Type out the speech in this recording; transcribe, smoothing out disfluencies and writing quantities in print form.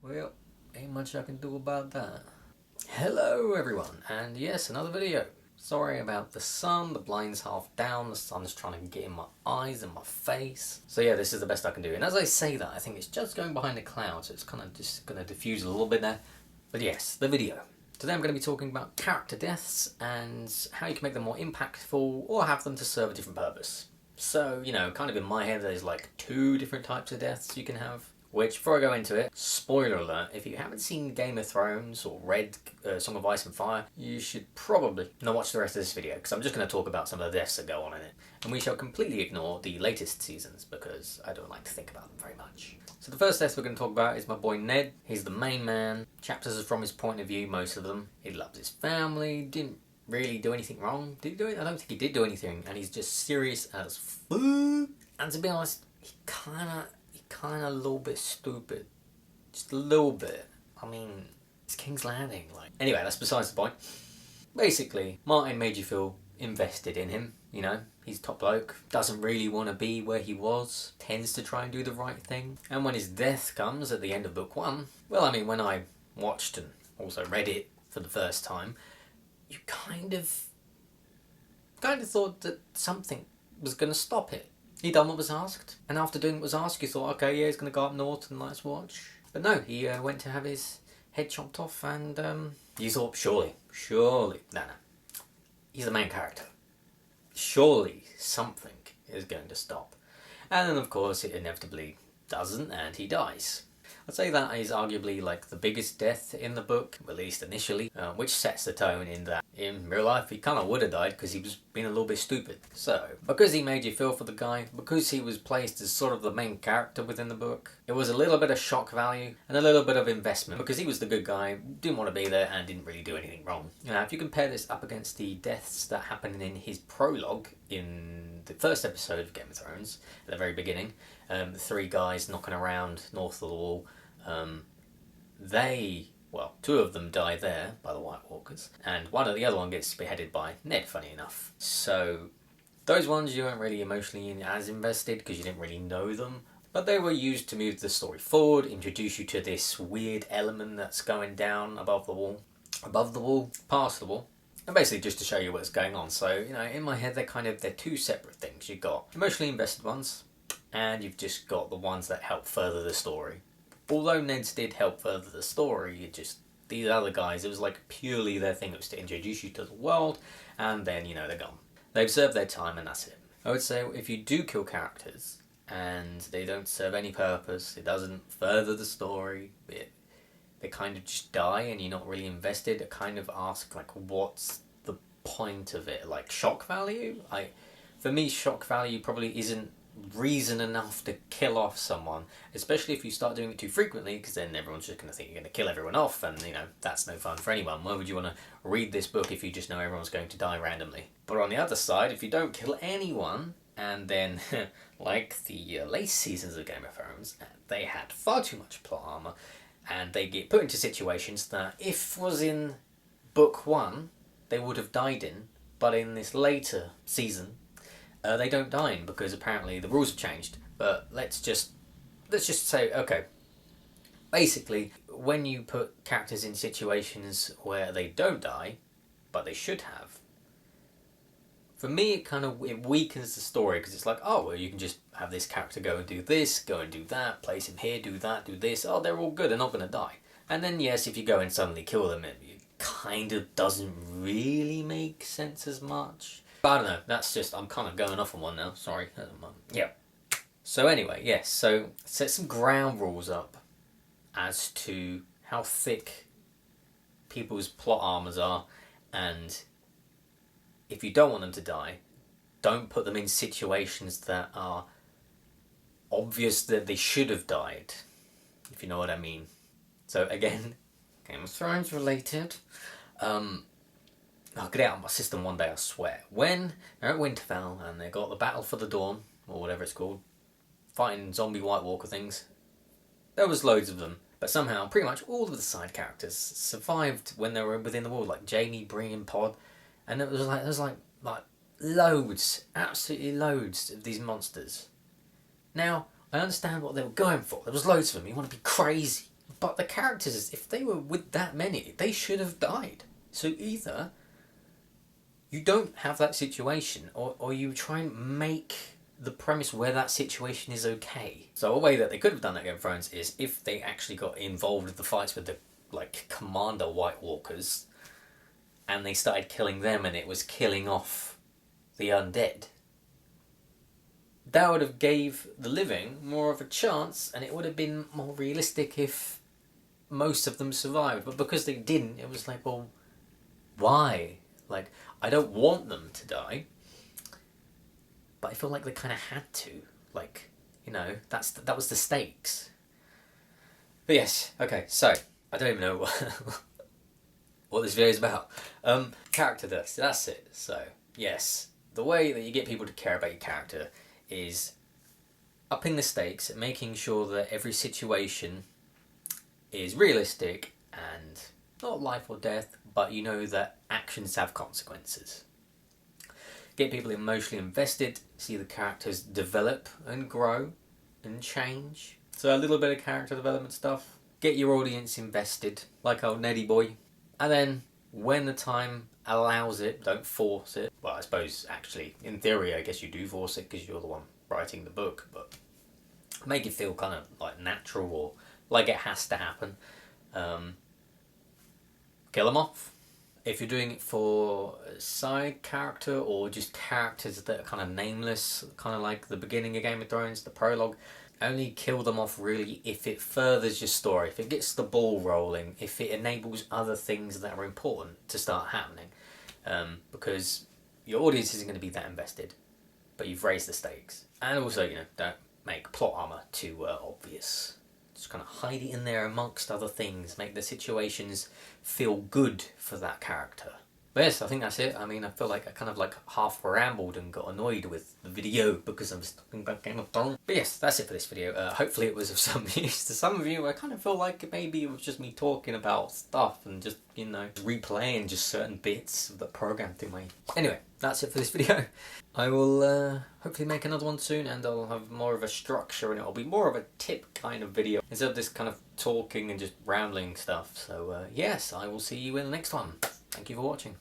Well, ain't much I can do about that. Hello everyone, and yes, another video. Sorry about the sun, the blind's half down, the sun's trying to get in my eyes and my face. So yeah, this is the best I can do. And as I say that, I think it's just going behind the clouds, so it's kind of just going to diffuse a little bit there. But yes, the video. Today I'm going to be talking about character deaths and how you can make them more impactful or have them to serve a different purpose. So, kind of in my head there's like 2 different types of deaths you can have. Which, before I go into it, spoiler alert, if you haven't seen Game of Thrones or read Song of Ice and Fire, you should probably not watch the rest of this video, because I'm just going to talk about some of the deaths that go on in it. And we shall completely ignore the latest seasons, because I don't like to think about them very much. So the first death we're going to talk about is my boy Ned. He's the main man. Chapters are from his point of view, most of them. He loves his family, didn't really do anything wrong. Did he do it? I don't think he did do anything, and he's just serious as fuck. And to be honest, he kind of a little bit stupid. Just a little bit. I mean, it's King's Landing. Anyway, that's besides the point. Basically, Martin made you feel invested in him, He's top bloke, doesn't really want to be where he was, tends to try and do the right thing. And when his death comes at the end of book 1, when I watched and also read it for the first time, you kind of thought that something was going to stop it. He done what was asked, and after doing what was asked, you thought, okay, yeah, he's going to go up north and let's watch. But no, he went to have his head chopped off, and you thought, surely, no, he's the main character. Surely something is going to stop. And then, of course, it inevitably doesn't, and he dies. I'd say that is arguably the biggest death in the book, at least initially, which sets the tone in that in real life he kind of would have died because he was being a little bit stupid. So, because he made you feel for the guy, because he was placed as sort of the main character within the book, it was a little bit of shock value and a little bit of investment because he was the good guy, didn't want to be there and didn't really do anything wrong. Now, if you compare this up against the deaths that happened in his prologue in the first episode of Game of Thrones, at the very beginning, the 3 guys knocking around north of the wall, 2 of them die there by the White Walkers, and the other one gets beheaded by Ned, funny enough. So those ones you weren't really emotionally as invested because you didn't really know them, but they were used to move the story forward, introduce you to this weird element that's going down above the wall, past the wall, and basically just to show you what's going on. So, in my head they're 2 separate things. You've got emotionally invested ones, and you've just got the ones that help further the story. Although Ned's did help further the story, these other guys, it was purely their thing. It was to introduce you to the world, and then, they're gone. They've served their time, and that's it. I would say if you do kill characters, and they don't serve any purpose, it doesn't further the story, they kind of just die, and you're not really invested, I kind of ask, what's the point of it? Shock value? For me, shock value probably isn't reason enough to kill off someone, especially if you start doing it too frequently, because then everyone's just going to think you're going to kill everyone off, and that's no fun for anyone. Why would you want to read this book if you just know everyone's going to die randomly? But on the other side, if you don't kill anyone, and then like the late seasons of Game of Thrones, they had far too much plot armor, and they get put into situations that if was in book 1 they would have died in, but in this later season they don't die in because apparently the rules have changed. But let's just say, okay, basically when you put characters in situations where they don't die but they should have, for me it weakens the story, because it's you can just have this character go and do this, go and do that, place him here, do that, do this, they're all good, they're not going to die. And then yes, if you go and suddenly kill them, it kind of doesn't really make sense as much. I don't know, that's just, I'm kind of going off on one now, sorry. Yeah. So anyway, yes, so set some ground rules up as to how thick people's plot armors are, and if you don't want them to die, don't put them in situations that are obvious that they should have died, if you know what I mean. So again, Game of Thrones related, I'll get it out of my system one day, I swear. When they're at Winterfell and they got the Battle for the Dawn, or whatever it's called, fighting zombie White Walker things, there was loads of them, but somehow pretty much all of the side characters survived when they were within the wall, like Jaime, Bree and Pod, and there was loads, absolutely loads of these monsters. Now, I understand what they were going for. There was loads of them. You want to be crazy. But the characters, if they were with that many, they should have died. So either you don't have that situation, or you try and make the premise where that situation is okay. So a way that they could have done that Game of Thrones is if they actually got involved with the fights with the commander White Walkers, and they started killing them, and it was killing off the undead. That would have gave the living more of a chance, and it would have been more realistic if most of them survived. But because they didn't, it was like, well, why? Like, I don't want them to die, but I feel like they kind of had to. Like, you know, that was the stakes. But yes, okay, so I don't even know what this video is about. Character deaths, that's it. So, yes, the way that you get people to care about your character is upping the stakes, making sure that every situation is realistic and not life or death, but you know that actions have consequences. Get people emotionally invested, see the characters develop and grow and change. So a little bit of character development stuff. Get your audience invested, like old Neddy boy. And then, when the time allows it, don't force it. Well, I suppose, actually, in theory, I guess you do force it because you're the one writing the book, but make it feel kind of like natural or like it has to happen. Kill them off. If you're doing it for a side character or just characters that are kind of nameless, kind of like the beginning of Game of Thrones, the prologue, only kill them off really if it furthers your story, if it gets the ball rolling, if it enables other things that are important to start happening. Because your audience isn't going to be that invested, but you've raised the stakes. And also, you know, don't make plot armor too obvious. Just kind of hide it in there amongst other things, make the situations feel good for that character. But yes, I think that's it. I mean, I feel like I kind of like half rambled and got annoyed with the video because I was talking about Game of Thrones. But yes, that's it for this video. Hopefully it was of some use to some of you. I kind of feel like maybe it was just me talking about stuff and just, you know, replaying just certain bits of the program through my... Anyway, that's it for this video. I will hopefully make another one soon, and I'll have more of a structure, and it'll be more of a tip kind of video instead of this kind of talking and just rambling stuff. So yes, I will see you in the next one. Thank you for watching.